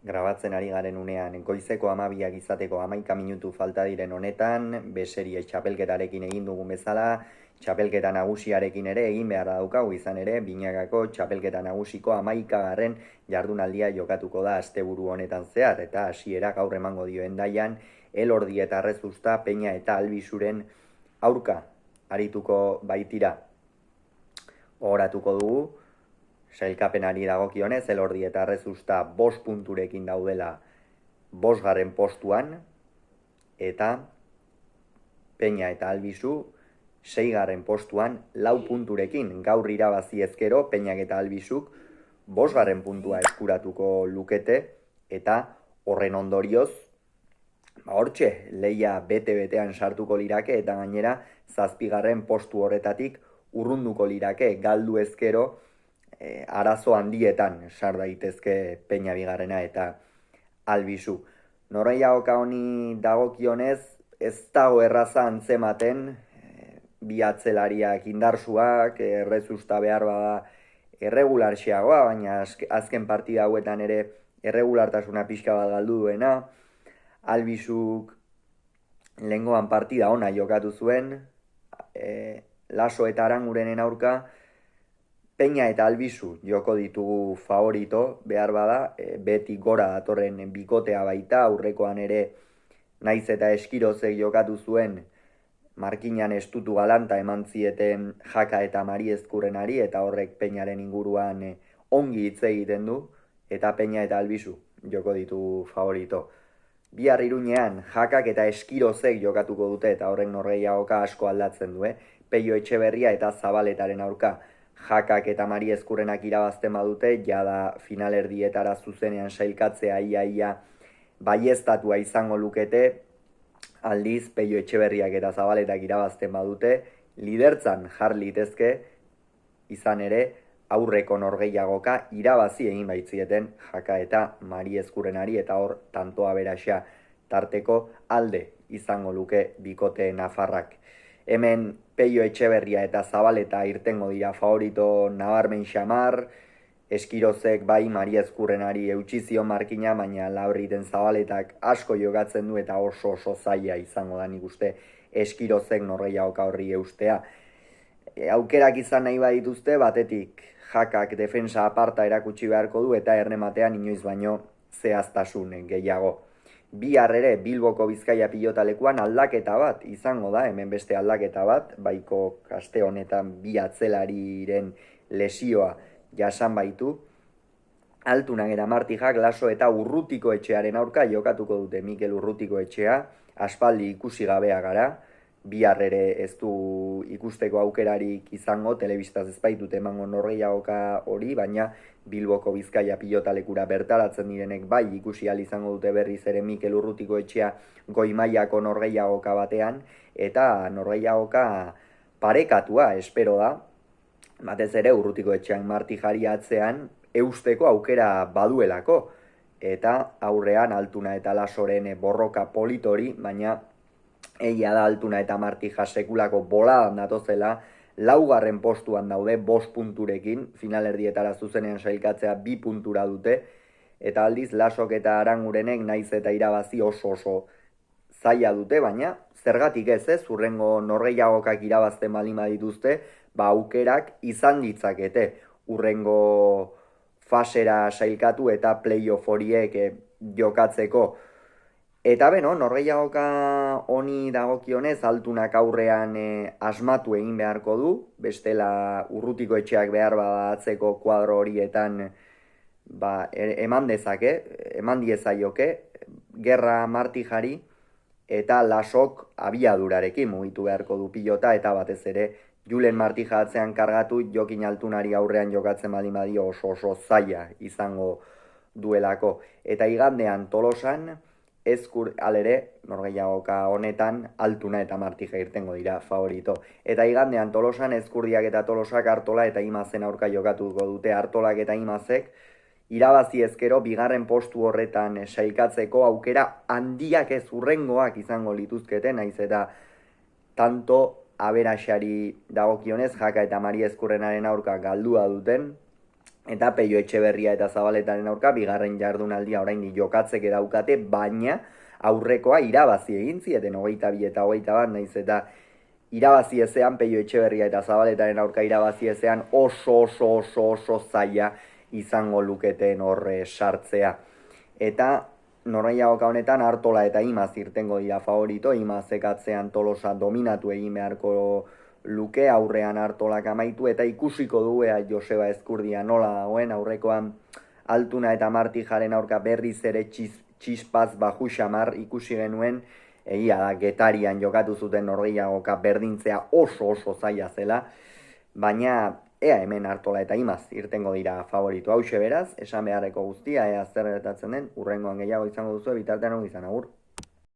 Grabatzen ari garen unean, goizeko 12 izateko 11 minutu falta diren honetan, beserie txapelketarekin egin dugun bezala, txapelketa nagusiarekin ere egin beharra daukagu izan ere, Binagako txapelketa nagusiko 11. jardunaldia jokatuko da asteburu honetan zehar, eta hasiera gaur emango dio Hendaian, Elordi eta Errezusta, Peña eta Albizuren aurka arituko baitira. Ogoratuko dugu, sailkapenari dagokionez, Elordi eta Errezusta 5 punturekin daudela 5. postuan, eta Peña eta Albizu 6. postuan 4 punturekin. Gaur irabazi ezkero, Peñak eta Albizuk 5. puntua eskuratuko lukete, eta horren ondorioz, hortxe, leia bete-betean sartuko lirake, eta gainera 7. postu horretatik urrunduko lirake, galdu ezkero, arazo handietan sar daitezke Peña bigarrena eta Albizu. Norgehiagoka honi dagokionez, ez dago erraza antzematen, bi atzelariak indarsuak, Errezusta behar bada erregularxeagoa, baina azken partida hauetan ere erregulartasuna pixka bat galdu duena. Albizuk lehengoan partida ona jokatu zuen, Laso eta Arangurenen aurka, Peña eta Albizu joko ditugu favorito, behar bada, beti gora datorren bikotea baita, aurrekoan ere naiz eta Eskirozek jokatu zuen, markinan estutu galanta eman zieten Jaka eta Mari Ezkurrenari, eta horrek Peñaren inguruan ongi hitz egiten du, eta Peña eta Albizu joko ditugu favorito. Bihar Iruñean Jakak eta Eskirozek jokatuko dute, eta horrek norgehiagoka asko aldatzen du, Peio Etxeberria eta Zabaletaren aurka. Jakak eta Mari Ezkurrenak irabazten badute, jada finalerdietara zuzenean sailkatzea ia baieztatua izango lukete, aldiz Peio Etxeberriak eta Zabaletak irabazten badute, lidertzan jar litezke, izan ere aurreko norgehiagoka irabazi egin baitzieten Jaka eta Mari Ezkurrenari, eta hor tantoa beraxa tarteko alde izango luke bikote nafarrak. Hemen Peio Etxeberria eta Zabaleta irtengo dira favorito nabarmen xamar, Eskirozek bai Mari Ezkurrenari eutsi zion markina, baina Laurriten Zabaletak asko jokatzen du, eta oso zaila izango da nik uste Eskirozek norgehiagoka horri eustea. Aukerak izan nahi badituzte, batetik Jakak defensa aparta erakutsi beharko du, eta errematean inoiz baino zehaztasun gehiago. Bihar ere Bilboko Bizkaia pilotalekuan aldaketa bat izango da, hemen beste aldaketa bat, baiko kaste honetan bi atzelariren lesioa jasan baitu. Altunak eta Martijak Laso eta Urrutiko Etxearen aurka jokatuko dute. Mikel Urrutiko Etxea aspaldi ikusi gabea gara, bihar ere ez du ikusteko aukerarik izango, telebistaz ez baitut emango norgehiagoka hori, baina Bilboko Bizkaia pilotalekura bertaratzen direnek bai ikusi ahal izango dute berriz ere Mikel Urrutiko Etxea goi mailako norgehiagoka batean, eta norgehiagoka parekatua espero da, batez ere Urrutiko Etxean Martijari atzean eusteko aukera baduelako, eta aurrean Altuna eta Lasoren borroka politori, baina egia da Altuna eta Martija sekulako boladan datozela, 4. postuan daude 5 punturekin, finalerdietara zuzenean sailkatzea 2 puntura dute, eta aldiz Lasok eta Arangurenek naiz eta irabazi oso zaila dute, baina zergatik ez, hurrengo norgehiagokak irabazten baldin badituzte, aukerak izan ditzakete hurrengo fasera sailkatu eta playoff horiek jokatzeko. Eta beno, norgehiagoka honi dagokionez, Altunak aurrean asmatu egin beharko du, bestela Urrutiko Etxeak behar badatzeko kuadro horietan eman diezaioke, Gerra Martijari eta Lasok abiadurarekin mugitu beharko du pilota, eta batez ere Julen Martija atzean kargatu, Jokin Altunari aurrean jokatzen baldin badio oso zaila izango duelako. Eta igandean Tolosan, alere, norgehiagoka honetan, Altuna eta Martija irtengo dira favorito. Eta igandean Tolosan, Ezkurdiak eta Tolosak Artola eta Imazen aurka jokatuko dute. Artolak eta Imazek irabazi ezkero 2. postu horretan sailkatzeko aukera handiak ez hurrengoak izango lituzkete, naiz eta tanto aberaxari dagokionez Jaka eta Mari Ezkurrenaren aurka galdua duten, eta Peio Etxeberria eta Zabaletaren aurka bigarren jardunaldia oraindik jokatzeke daukate, baina aurrekoa irabazi egin zieten 22 eta 21, naiz eta irabazi ezean Peio Etxeberria eta Zabaletaren aurka irabazi ezean oso zaila izango luketen horre sartzea. Eta norgehiagoka honetan Artola eta Imaz irtengo dira favorito, Imazek atzean Tolosa dominatu egin beharko luke, aurrean Artolak amaitu, eta ikusiko du Joseba Ezkurdia nola dagoen, aurrekoan Altuna eta Martijaren aurka berriz ere txispaz baju xamar ikusi genuen, egia da, Getarian jokatu zuten norgehiagoka berdintzea oso zaila zela, baina ea hemen Artola eta Imaz irtengo dira favorito. Hauxe beraz, esan beharreko guztia, ea zer gertatzen den, hurrengoan gehiago izango duzu, bitartean hau izan, agur.